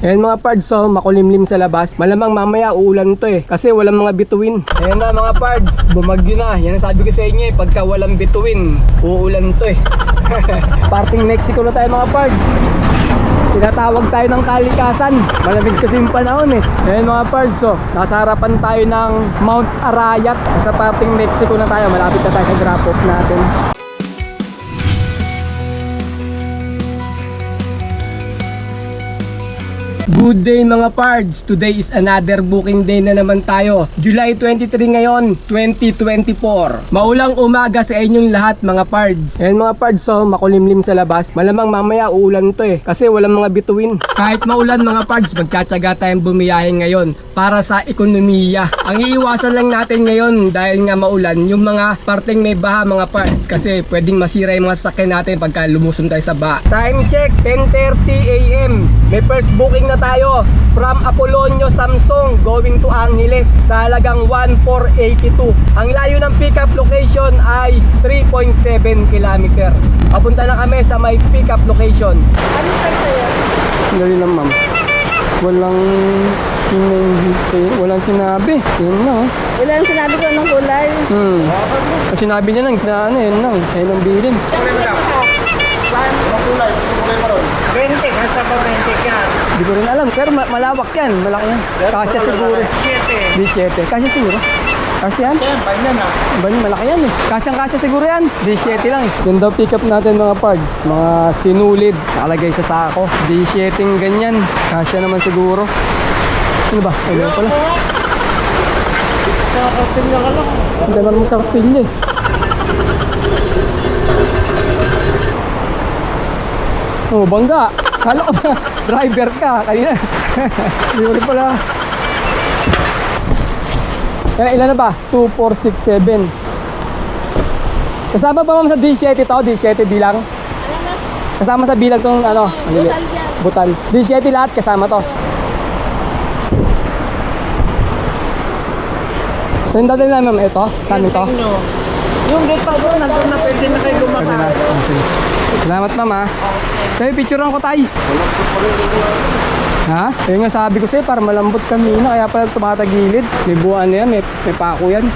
Ayan mga pards, so makulimlim sa labas. Malamang mamaya uulan to eh, kasi walang mga bituin. Ayan na mga pards, bumagyo na. Yan ang sabi ko sa inyo eh, pagka walang bituin, uulan to eh. Parting Mexico na tayo mga pards. Tinatawag tayo ng kalikasan. Malamig kasi yung panahon eh. Ayan mga pards, so nasa harapan tayo ng Mount Arayat. Nasa parting Mexico na tayo, malapit na tayo sa drop off natin. Good day mga pards! Today is another booking day na naman tayo. July 23 ngayon, 2024. Maulang umaga sa inyong lahat mga pards. Ayan mga pards, so makulimlim sa labas. Malamang mamaya uulan to eh, kasi walang mga bituin. Kahit maulan mga pards, magtsatsaga tayong bumiyahe ngayon para sa ekonomiya. Ang iiwasan lang natin ngayon dahil nga maulan, yung mga parteng may baha mga pards, kasi pwedeng masira yung mga sasakyan natin pagka lumuson tayo sa baha. Time check, 10:30 AM. May first booking na tayo from Apolonio, Samsung going to Angeles sa halagang 1,482. Ang layo ng pickup location ay 3.7 km. Papunta na kami sa may pickup location. Ano pa sa'yo? Dali lang ma'am. Walang sinabi. Yun na oh. Wala ang sinabi ko anong kulay. Ang sinabi niya lang na ano yun lang. Ayun ang bilin. Anong kulay? Anong kulay pa ron? 20, nasa pa 20 ka. Hindi ko rin alam, pero malawak yan. Malaki yan. Kasya siguro. 17. Kasya siguro. Kasya yan? Yan, pahin yan ah. Bali, malaki yan eh. Kasyang-kasya siguro yan. 17 lang eh. Ganda pick up natin mga pards. Mga sinulid. Nakalagay sa sako. 17 ganyan. Kasya naman siguro. Ano ba? Ayun pala. Nakakartilya ka lang. Ang ganda mong kartilya eh. Oh, bangga. Kala ko ba, driver ka kanina. Hindi ko rin pala. Ilan na ba? 2, 4, 6, 7. Kasama ba ma'am sa D7 to? D7 bilang? Kasama sa bilang tong ano? Butal yan. Butal. D7 lahat kasama to. So yung dadali na ma'am, ito? Saan ito? Yung gate pa doon, nandun na pwede na kayo lumakad. Salamat ma'am ha. Sa'yo, picturean ko tayo. Ha? Ayun nga sabi ko sa'yo, para malambot kanina, kaya pala tumatagilid. May buwan na yan, may pako yan.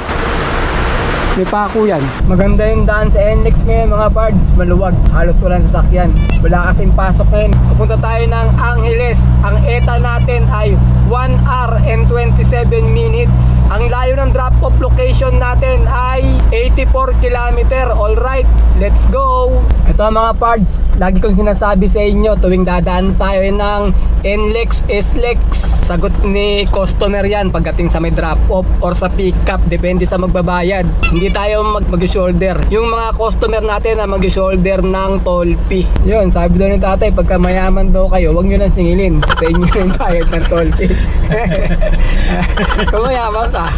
May pako yan. Maganda yung daan sa NLEX ngayon mga pards. Maluwag, halos walang sasakyan. Wala kasing pasok ngayon. Pupunta tayo ng Angeles. Ang ETA natin ay 1 hour and 27 minutes. Ang layo ng drop-off location natin ay 84 km. Alright, let's go! Ito mga pards, lagi kong sinasabi sa inyo tuwing dadaan tayo ng NLEX, SLEX. Sagot ni customer yan pagdating sa may drop-off or sa pick-up. Depende sa magbabayad. Hindi tayo mag-shoulder. Yung mga customer natin na mag-shoulder ng toll fee. Yun, sabi daw ni tatay, pagka mayaman daw kayo, huwag nyo nang singilin. Sa inyo yung bayad ng toll fee. Kung mayaman ka,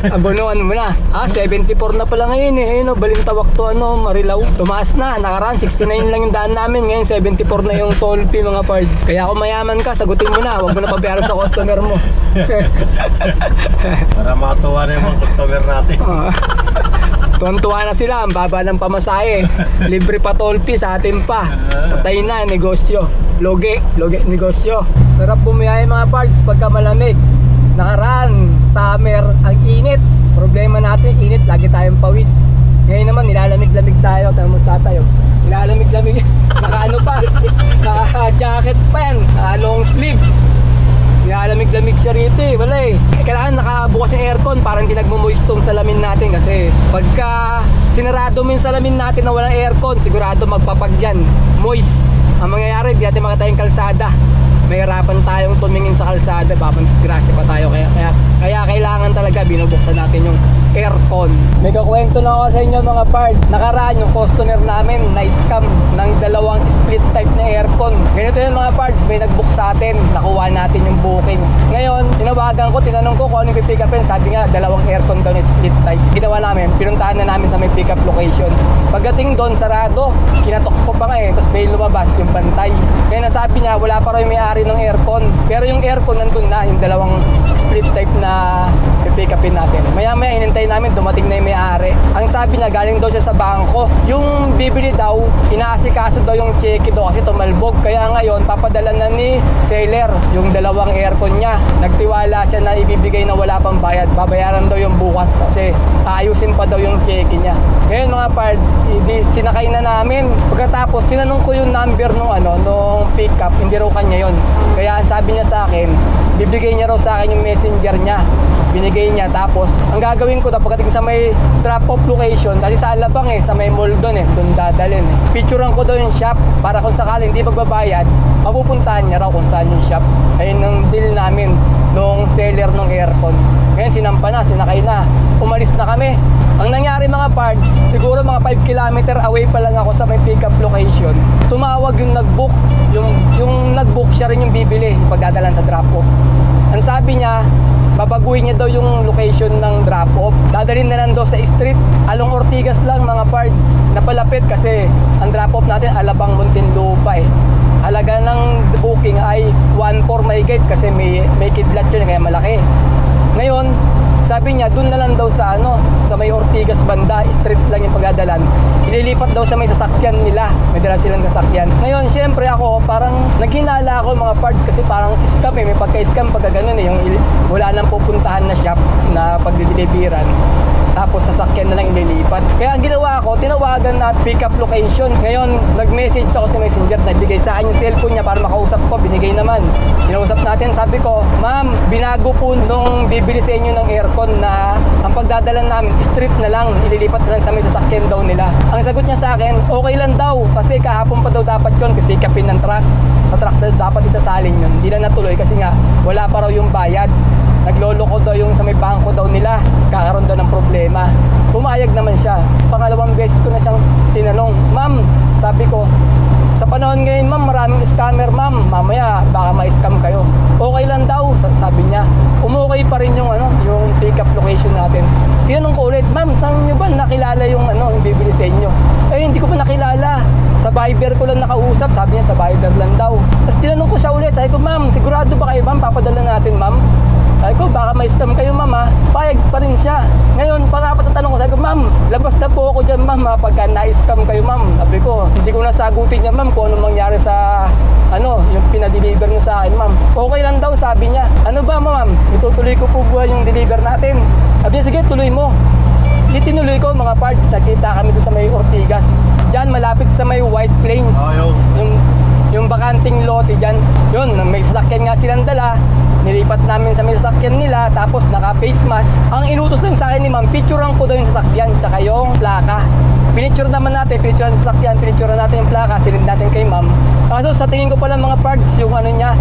abonoan mo na. 74 na pala ngayon eh. Ayun, Balintawak to Marilao. Tumaas na, nakaraan 69 lang yung daan namin. Ngayon 74 na yung toll fee mga pards. Kaya kung mayaman ka, sagutin mo na. Huwag mo na pabayaran sa customer mo. Para matuwa na yung mga customer natin. Tuwan-tuwa na sila, ang baba ng pamasahe. Libre pa toll fee sa atin pa. Patay na, negosyo. Loge, negosyo. Sarap bumiyahe mga parts pagka malamig. Nakaraan, summer, ang init. Problema natin, init, lagi tayong pawis. Ngayon naman, nilalamig-lamig tayo. Tayo magtatayo. Nilalamig-lamig. Naka-ano pa? Naka-jacket pa yan. Naka-long sleeve. Nilalamig-lamig siya rito eh. Wala eh. Kailangan nakabukas yung aircon para hindi nagmo-moist tong salamin natin. Kasi pagka sinarado mo yung salamin natin na walang aircon, sigurado magpapagyan. Moist. Ang mangyayari, hindi natin makatayang kalsada. May hirapan tayong tumingin sa kalsada, disgrasya pa tayo. Kaya kailangan talaga binubuksan natin yung aircon. May kakwento na ako sa inyo mga parts. Nakaraan yung customer namin na-scam ng dalawang split type na aircon. Ganito yung mga parts, may nag-book sa atin, nakuha natin yung booking. Ngayon, tinawagan ko, tinanong ko kung anong pick upin. Sabi nga, dalawang aircon daw na split type. Ginawa namin, pinuntahan na namin sa may pick up location. Pagdating doon, sarado, kinatok ko pa nga eh, tapos may lumabas yung bantay. Kaya nasabi niya, wala pa raw yung may-ari may-ari ng aircon. Pero yung aircon nandun na, yung dalawang split type na pick upin natin. Maya-maya hinintay namin, dumating na yung may-ari. Ang sabi niya, galing daw siya sa bangko. Yung bibili daw, inaasikaso daw yung cheque daw kasi tumalbog. Kaya ngayon, papadala na ni seller yung dalawang aircon niya. Nagtiwala siya na ibibigay na wala pang bayad. Babayaran daw yung bukas kasi aayusin pa daw yung cheque niya. Ngayon mga parts, sinakay na namin. Pagkatapos, tinanong ko yung number nung pickup, hindi raw kanya yon. Kaya sabi niya sa akin, bibigay niya raw sa akin yung messenger niya. Binigay niya, tapos ang gagawin ko pagdating sa may drop-off location, kasi sa Alabang sa may mall doon doon dadalhin Picturean ko daw yung shop para kung sakaling hindi magbabayad, mapupuntahan niya raw kung saan yung shop. Ayun ang deal namin nung seller ng aircon. Ngayon sinampa na, sinakay na, umalis na kami. Ang nangyari mga parts, siguro mga 5 km away pa lang ako sa may pickup location. Tumawag yung nag-book, yung nag-book siya rin yung bibili, pagdadalan sa drop-off. Ang sabi niya, babaguhin niya daw yung location ng drop-off. Dadalhin na lang daw sa street. Along Ortigas lang mga parts. Napalapit kasi ang drop-off natin Alabang Muntinlupa Halaga ng booking ay 1.4 mahigit kasi may kidlat yun kaya malaki. Ngayon, sabi niya doon na lang daw sa may Ortigas banda, street lang yung pagdadalan. Ililipat daw sa may sasakyan nila. May dala silang sasakyan. Ngayon, syempre ako parang naghinala ako mga parts kasi parang scam may pagka-scam pagka ganun yung wala nang pupuntahan na shop na pagdideliveran. Tapos sasakyan na lang ililipat. Kaya ang ginawa ko, tinawagan na pick-up location. Ngayon, nag-message ako sa messenger, nagbigay sa akin yung cellphone niya para makausap ko, binigay naman. Kinausap natin, sabi ko, ma'am, binago po nung bibili sa inyo ng aircon na ang pagdadala namin, street na lang, ililipat na lang sa may sasakyan daw nila. Ang sagot niya sa akin, okay lang daw, kasi kahapon pa daw dapat yun, pick upin ng truck. Sa truck dapat isasalin yun. Hindi na natuloy kasi nga, wala pa raw yung bayad. Nagloloko daw yung sa may bangko daw nila, kakaroon daw ng problema. Pumayag naman siya. Pangalawang beses ko na siyang tinanong, ma'am, sabi ko, sa panahon ngayon ma'am, maraming scammer ma'am, mamaya baka ma-scam kayo. Okay lang daw, sabi niya. Umukay pa rin yung pick-up location natin. Tinanong ko ulit, ma'am, saan nyo ba nakilala yung bibili sa inyo? Hindi ko pa nakilala. Sa Viber ko lang nakausap, sabi niya sa Viber lang daw. Tapos tinanong ko siya ulit, sabi ko, ma'am, sigurado ba kayo ma'am, papadala natin ma'am? Sabi ko, baka may scam kayo ma'am Payag pa rin siya. Ngayon, pang-apat na tanong ko, sabi ko, ma'am, labas na po ako dyan ma'am pagka na-scam kayo ma'am. Sabi ko, hindi ko nasagutin niya ma'am kung anong mangyari sa yung pinadeliver niyo sa akin ma'am. Okay lang daw, sabi niya. Ano ba ma'am, itutuloy ko po buhay yung deliver natin. Sabi niya, sige, tuloy mo. Di tinuloy ko mga parts, nakita kami doon sa may Ortigas. Diyan, malapit sa may White Plains. Yung bakanting lote dyan. Yun, may sasakyan nga silang dala. Nilipat namin sa may sasakyan nila, tapos naka-face mask. Ang inutos lang sa akin ni ma'am, picturean ko daw yung sasakyan, tsaka yung plaka. Pinicture naman natin, picturean sa sasakyan, pinicturean natin yung plaka, silid natin kay ma'am. Kaso sa tingin ko pala mga parts, yung niya,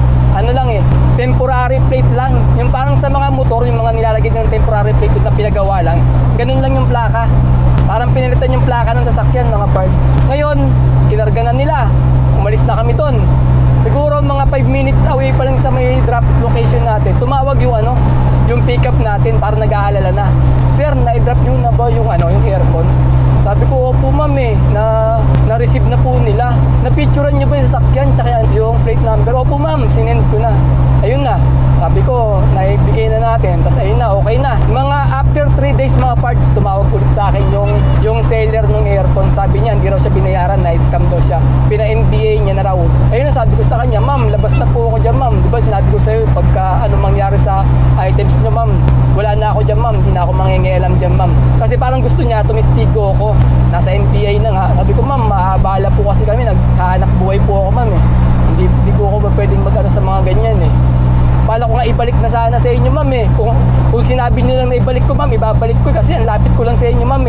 temporary plate lang. Yung parang sa mga motor, yung mga nilalagay ng temporary plate na pinagawa lang, ganun lang yung plaka. Parang pinilitan yung plaka ng sasakyan, mga parts. Ngayon, kinarga na nila. Umalis na kami doon. Siguro mga 5 minutes away pa lang sa may drop location natin. Tumawag yung pickup natin para nag-aalala na. Sir, na-drop nyo na ba yung aircon? Sabi ko, opo ma'am na-receive na po nila. Na-picturean nyo ba yung sasakyan tsaka yung plate number? Opo ma'am, sinend ko na. Ayun na. Sabi ko, naibigay na natin. Tapos ayun na, okay na. Mga after 3 days mga parts, tumawag ulit sa akin yung seller ng aircon. Sabi niya, hindi raw siya binayaran, na-scam daw siya. Pina-NDA niya na raw. Ayun na, sabi ko sa kanya, ma'am, labas na po ako dyan ma'am. Diba sinabi ko sa'yo, pagka mangyari sa items nyo ma'am, wala na ako dyan ma'am, hindi na ako mangingialam dyan ma'am. Kasi parang gusto niya, tumistigo ako. Nasa NPA na nga. Sabi ko ma'am, mahabala po kasi kami, naghahanap buhay po ako ma'am Hindi po ako pwedeng sa mga ganyan Pala ko nga ibalik na sana sa inyo ma'am Kung sinabi niyo lang na ibalik ko ma'am, ibabalik ko kasi ang lapit ko lang sa inyo ma'am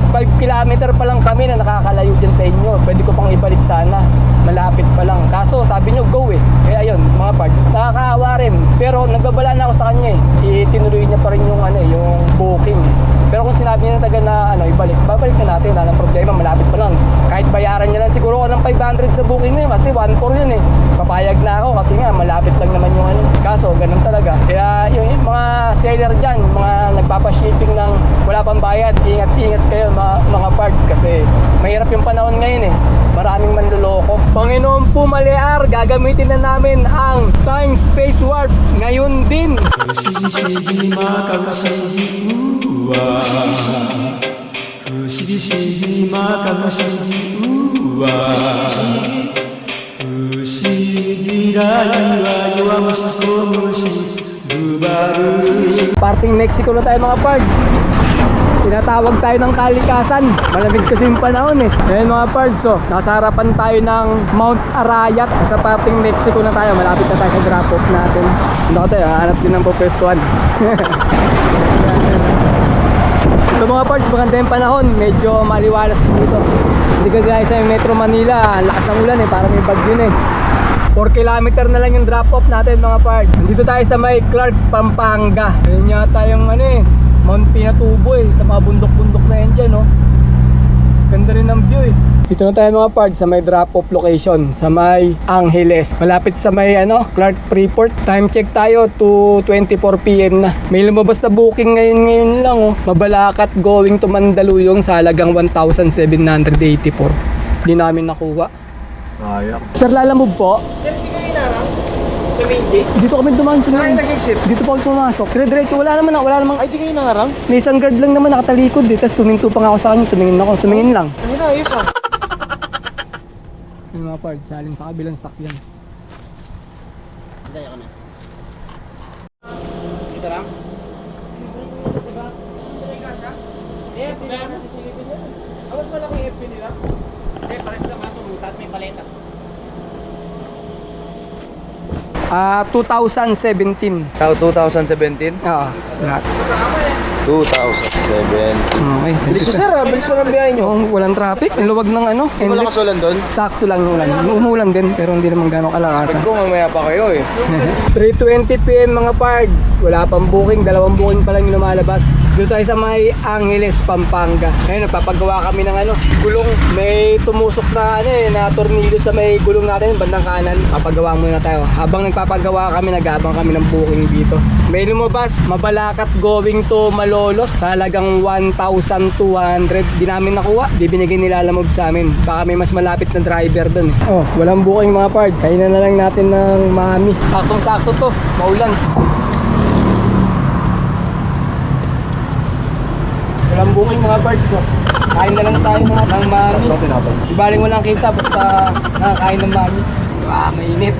5 kilometer pa lang kami na nakakalayo dyan sa inyo. Pwede ko pang ibalik sana. Malapit pa lang. Kaso sabi niyo go Kaya ayun, mga parts. Nakakaawa rin. Pero nagbabala na ako sa kanya Itinuloy niya pa rin yung yung booking. Pero kung sinabi niya na taga na ibalik, babalik na natin. Wala nang problema, malapit pa lang. Kahit bayaran niya lang siguro ako ng 500 sa booking niya kasi 1.4 yun Papayag na ako kasi nga malapit lang naman yung Kaso ganun talaga. Kaya yung mga seller dyan, mga nagpapashipping ng wala pang bayad, ingat-ingat kayo mga parts kasi mahirap yung panahon ngayon Maraming manluloko. Panginoon po Malear, gagamitin na namin ang Time Space Warp ngayon din. Parting Mexico na tayo mga pards. Tinatawag tayo ng kalikasan. Malamig kasi yung panahon eh. Ayan mga pards, so nasa harapan tayo ng Mount Arayat. Nasa parting Mexico na tayo. Malapit na tayo sa drop-off natin. Ano tayo, hanap din ng pupwestuhan. Ito mga pards, maganda yung panahon. Medyo maliwalas dito. Hindi kagaya sa Metro Manila. Ang lakas ng ulan eh, parang may bagyo na eh. 4 kilometer na lang yung drop-off natin mga pards. Dito tayo sa may Clark, Pampanga. Ayun yata yung ano eh, Mount Pinatubo eh, sa mga bundok-bundok na yan dyan, no? Ganda rin ng view eh. Dito na tayo mga pards sa may drop-off location, sa may Angeles. Malapit sa may Clark Freeport. Time check tayo, 2:24 PM na. May lumabas na booking ngayon lang, oh. Mabalakat going to Mandaluyong sa halagang 1,784. Hindi namin nakuha. Sayang. Sir, lalamove po. Sir, hindi kayo inarang? Sa main gate? Dito kami dumaan sa Saan main. nag-exit? Dito pa kami pumasok. Dire-diretso, wala namang Ay, di kayo nangarang? may isang guard lang naman nakatalikod eh. Tapos tuminto pa nga ako sa kanya, tumingin lang. Ano na, ayos ah. Yung mga parts, saling sa kabilang stock yan. Hintay ako na. Kita lang? Eh, FP nila nasa silipin yan. Awas malaki yung FP nila? Eh, pares lang kaso, musat may paleta. 2017. 2017? Oo, lahat. 2017. Okay. Bilis nyo sir, bilis nyo ng biyahe nyo. Yung walang traffic, ang luwag ng Wala inlet. kasulan doon? Sakto lang yung ulan. Umulan din, pero hindi naman gano'ng kalakasa. Pag ko mamaya pa kayo eh. 3:20 PM mga pards. Wala pang booking, 2 booking pa lang yung lumalabas. Dito tayo sa may Angeles, Pampanga. Ngayon, nagpapagawa kami ng gulong. May tumusok na na tornilyo sa may gulong natin, bandang kanan. Papagawa muna tayo. Habang nagpapagawa kami, nag-aabang kami ng booking dito. May lumabas, Mabalakat going to Malolos sa halagang 1,200. Di namin nakuha, di binigay nila Lalamove sa amin. Baka may mas malapit na driver dun. Oh, walang booking mga pards. Kainan na lang natin ng mami. Saktong-sakto to, maulan. Walang booking mga pards. So, kain na lang tayo ng mami. Ibaling walang kita, basta nakakain ng mami. Mainit.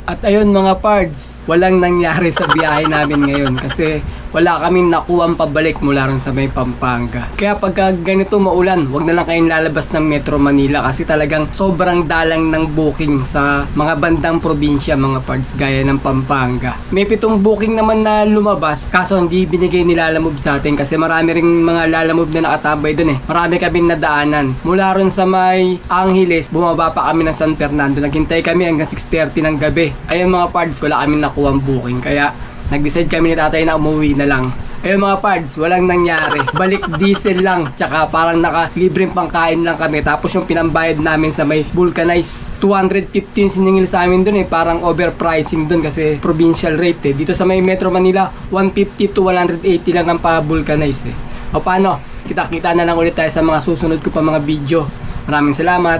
At ayun mga pards, walang nangyari sa biyahe namin ngayon kasi wala kaming nakuhang pabalik mula rin sa may Pampanga. Kaya pagka ganito maulan, wag na lang kayong lalabas ng Metro Manila kasi talagang sobrang dalang ng booking sa mga bandang probinsya mga parts gaya ng Pampanga. May 7 booking naman na lumabas kaso hindi binigay ni Lalamove sa atin kasi marami ring mga Lalamove na nakatambay dun eh. Marami kaming nadaanan. Mula ron sa may Angeles, bumaba pa kami ng San Fernando. Naghintay kami hanggang 6:30 ng gabi. Ayun mga parts, wala kaming nakuhang booking kaya nag-decide kami ni tatay na umuwi na lang. Ayun mga pards, walang nangyari. Balik diesel lang, tsaka parang naka-libreng pangkain lang kami. Tapos yung pinambayad namin sa may vulcanized, 215 siningil sa amin dun eh. Parang overpricing dun kasi provincial rate eh. Dito sa may Metro Manila, 150 to 180 lang ang pa-vulcanized eh. O paano? Kita-kita na lang ulit tayo sa mga susunod ko pa mga video. Maraming salamat.